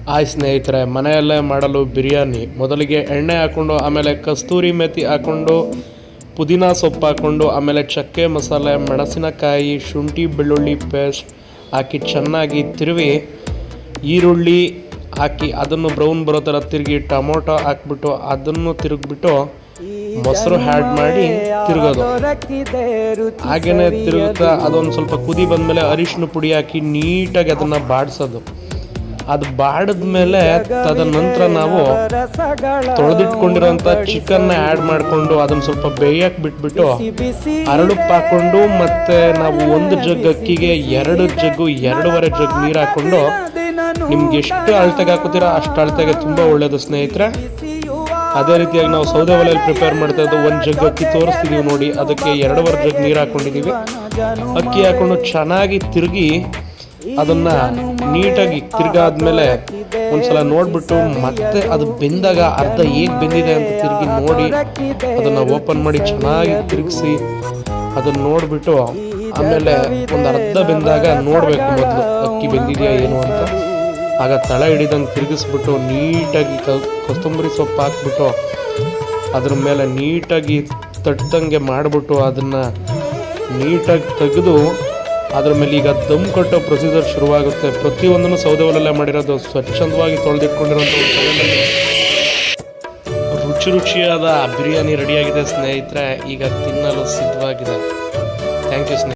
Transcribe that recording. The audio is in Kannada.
ಹಾಯ್ ಸ್ನೇಹಿತರೆ, ಮನೆಯಲ್ಲೇ ಮಾಡಲು ಬಿರಿಯಾನಿ. ಮೊದಲಿಗೆ ಎಣ್ಣೆ ಹಾಕ್ಕೊಂಡು, ಆಮೇಲೆ ಕಸ್ತೂರಿ ಮೆಥಿ ಹಾಕ್ಕೊಂಡು, ಪುದೀನ ಸೊಪ್ಪು ಹಾಕ್ಕೊಂಡು, ಆಮೇಲೆ ಚಕ್ಕೆ ಮಸಾಲೆ, ಮೆಣಸಿನಕಾಯಿ, ಶುಂಠಿ ಬೆಳ್ಳುಳ್ಳಿ ಪೇಸ್ಟ್ ಹಾಕಿ ಚೆನ್ನಾಗಿ ತಿರುವಿ, ಈರುಳ್ಳಿ ಹಾಕಿ ಅದನ್ನು ಬ್ರೌನ್ ಬರೋ ಥರ ತಿರುಗಿ, ಟೊಮೊಟೊ ಹಾಕ್ಬಿಟ್ಟು ಅದನ್ನು ತಿರುಗಿಬಿಟ್ಟು ಮೊಸರು ಆ್ಯಡ್ ಮಾಡಿ ತಿರುಗೋದು. ಹಾಗೆಯೇ ತಿರುಗುತ್ತಾ ಅದೊಂದು ಸ್ವಲ್ಪ ಕುದಿ ಬಂದಮೇಲೆ ಅರಿಶಿನ ಪುಡಿ ಹಾಕಿ ನೀಟಾಗಿ ಅದನ್ನು ಬಾಡಿಸೋದು. ಅದು ಬಾಡಿದ್ಮೇಲೆ ತದನಂತರ ನಾವು ತೊಳೆದಿಟ್ಕೊಂಡಿರೋಂಥ ಚಿಕನ್ನ ಆ್ಯಡ್ ಮಾಡಿಕೊಂಡು ಅದನ್ನು ಸ್ವಲ್ಪ ಬೇಯಕ್ಕೆ ಬಿಟ್ಬಿಟ್ಟು ಹರಳುಪ್ಪು ಹಾಕ್ಕೊಂಡು, ಮತ್ತು ನಾವು ಒಂದು ಜಗ್ ಅಕ್ಕಿಗೆ 2 ಜಗ್ಗು 2.5 ಜಗ್ ನೀರು ಹಾಕ್ಕೊಂಡು, ನಿಮ್ಗೆ ಎಷ್ಟು ಅಳತೆಗೆ ಹಾಕೋತೀರಾ ಅಷ್ಟು ಅಳತೆಗೆ ತುಂಬ ಒಳ್ಳೆಯದು ಸ್ನೇಹಿತರೆ. ಅದೇ ರೀತಿಯಾಗಿ ನಾವು ಸೌದೆ ಒಲೆಯಲ್ಲಿ ಪ್ರಿಪೇರ್ ಮಾಡ್ತಾ ಇದ್ದು 1 ಜಗ್ ಅಕ್ಕಿ ತೋರಿಸ್ತಿದ್ದೀವಿ ನೋಡಿ, ಅದಕ್ಕೆ 2.5 ಜಗ್ ನೀರು ಹಾಕ್ಕೊಂಡಿದ್ದೀವಿ. ಅಕ್ಕಿ ಹಾಕ್ಕೊಂಡು ಚೆನ್ನಾಗಿ ತಿರುಗಿ ಅದನ್ನು ನೀಟಾಗಿ ತಿರುಗಾದ್ಮೇಲೆ ಒಂದ್ಸಲ ನೋಡಿಬಿಟ್ಟು ಮತ್ತೆ ಅದು ಬೆಂದಾಗ ಅರ್ಧ ಹೇಗೆ ಬೆಂದಿದೆ ಅಂತ ತಿರುಗಿ ನೋಡಿ ಅದನ್ನು ಓಪನ್ ಮಾಡಿ ಚೆನ್ನಾಗಿ ತಿರುಗಿಸಿ ಅದನ್ನು ನೋಡಿಬಿಟ್ಟು ಆಮೇಲೆ ಒಂದು ಅರ್ಧ ಬೆಂದಾಗ ನೋಡಬೇಕು ಮೊದಲು ಅಕ್ಕಿ ಬೆಂದಿದೆಯಾ ಏನು ಅಂತ. ಆಗ ತಳ ಹಿಡಿದಂಗೆ ತಿರುಗಿಸ್ಬಿಟ್ಟು ನೀಟಾಗಿ ಕೊತ್ತಂಬರಿ ಸೊಪ್ಪು ಹಾಕ್ಬಿಟ್ಟು ಅದ್ರ ಮೇಲೆ ನೀಟಾಗಿ ತಟ್ಟಂಗೆ ಮಾಡಿಬಿಟ್ಟು ಅದನ್ನು ನೀಟಾಗಿ ತೆಗೆದು ಅದ್ರ ಮೇಲೆ ಈಗ ದಮ್ ಕಟ್ಟೋ ಪ್ರೊಸೀಜರ್ ಶುರುವಾಗುತ್ತೆ. ಪ್ರತಿಯೊಂದನ್ನು ಸೌದೆ ಒಲೆಯಲ್ಲೇ ಮಾಡಿರೋದು, ಸ್ವಚ್ಛಂದವಾಗಿ ತೊಳೆದಿಟ್ಕೊಂಡಿರೋಂಥ ರುಚಿಯಾದ ಬಿರಿಯಾನಿ ರೆಡಿಯಾಗಿದೆ ಸ್ನೇಹಿತರೆ. ಈಗ ತಿನ್ನಲು ಸಿದ್ಧವಾಗಿದೆ. ಥ್ಯಾಂಕ್ ಯು ಸ್ನೇಹಿತರೆ.